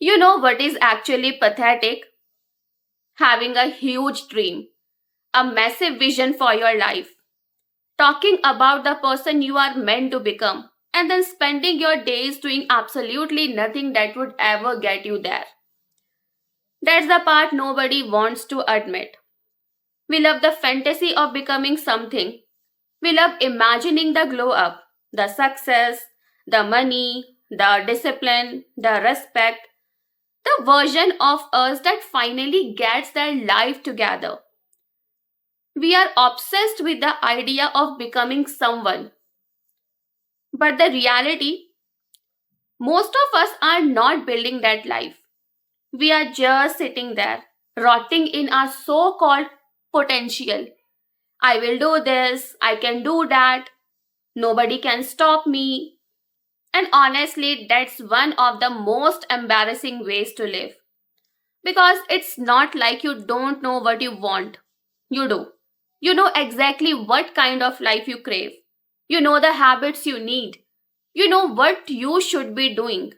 You know what is actually pathetic? Having a huge dream, a massive vision for your life, talking about the person you are meant to become, and then spending your days doing absolutely nothing that would ever get you there. That's the part nobody wants to admit. We love the fantasy of becoming something. We love imagining the glow up, the success, the money, the discipline, the respect, the version of us that finally gets their life together. We are obsessed with the idea of becoming someone. But the reality, most of us are not building that life. We are just sitting there, rotting in our so called potential. I will do this, I can do that, nobody can stop me. And honestly, that's one of the most embarrassing ways to live. Because it's not like you don't know what you want. You do. You know exactly what kind of life you crave. You know the habits you need. You know what you should be doing.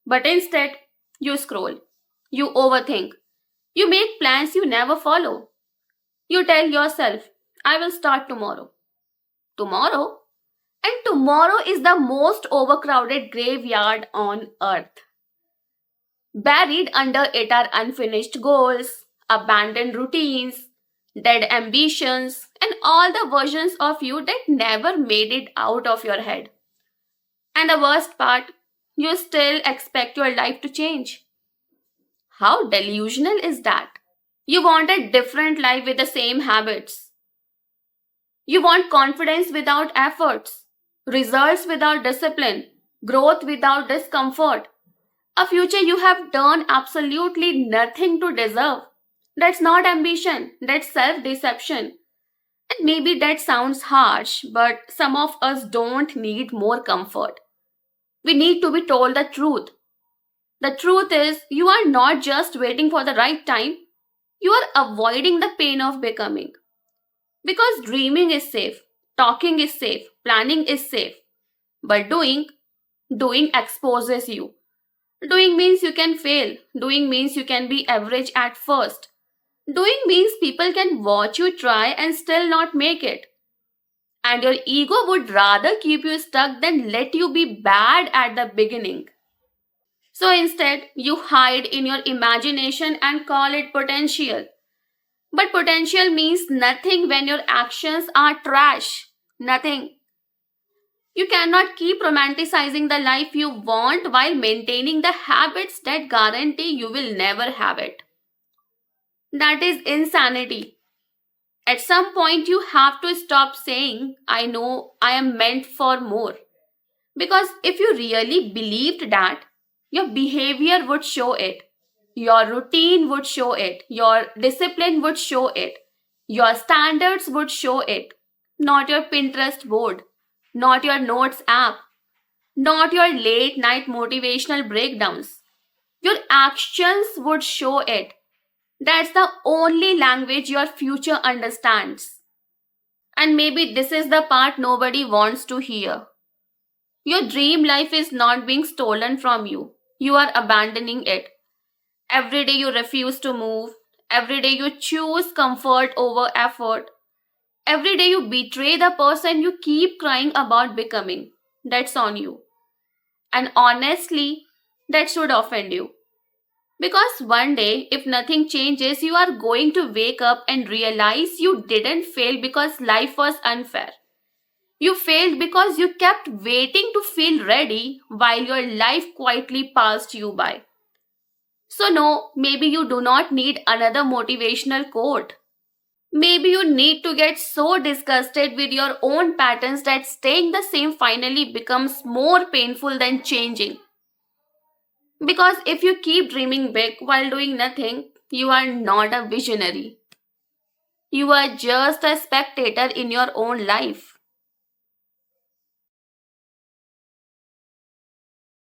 But instead, you scroll. You overthink. You make plans you never follow. You tell yourself, I will start tomorrow. Tomorrow? And tomorrow is the most overcrowded graveyard on earth. Buried under it are unfinished goals, abandoned routines, dead ambitions, and all the versions of you that never made it out of your head. And the worst part, you still expect your life to change. How delusional is that? You want a different life with the same habits. You want confidence without efforts, results without discipline, growth without discomfort, a future you have done absolutely nothing to deserve. That's not ambition, that's self deception. And maybe that sounds harsh, but some of us don't need more comfort. We need to be told the truth. The truth is, you are not just waiting for the right time, you are avoiding the pain of becoming. Because dreaming is safe, talking is safe, planning is safe. But doing exposes you. Doing means you can fail. Doing means you can be average at first. Doing means people can watch you try and still not make it. And your ego would rather keep you stuck than let you be bad at the beginning. So instead, you hide in your imagination and call it potential. But potential means nothing when your actions are trash. Nothing. You cannot keep romanticizing the life you want while maintaining the habits that guarantee you will never have it. That is insanity. At some point, you have to stop saying, I know I am meant for more. Because if you really believed that, your behavior would show it, your routine would show it, your discipline would show it, your standards would show it, not your Pinterest board, not your notes app, not your late night motivational breakdowns. Your actions would show it. That's the only language your future understands. And maybe this is the part nobody wants to hear. Your dream life is not being stolen from you. You are abandoning it. Every day you refuse to move. Every day you choose comfort over effort. Every day you betray the person you keep crying about becoming. That's on you. And honestly, that should offend you. Because one day, if nothing changes, you are going to wake up and realize you didn't fail because life was unfair. You failed because you kept waiting to feel ready while your life quietly passed you by. So, no, maybe you do not need another motivational quote. Maybe you need to get so disgusted with your own patterns that staying the same finally becomes more painful than changing. Because if you keep dreaming big while doing nothing, you are not a visionary. You are just a spectator in your own life.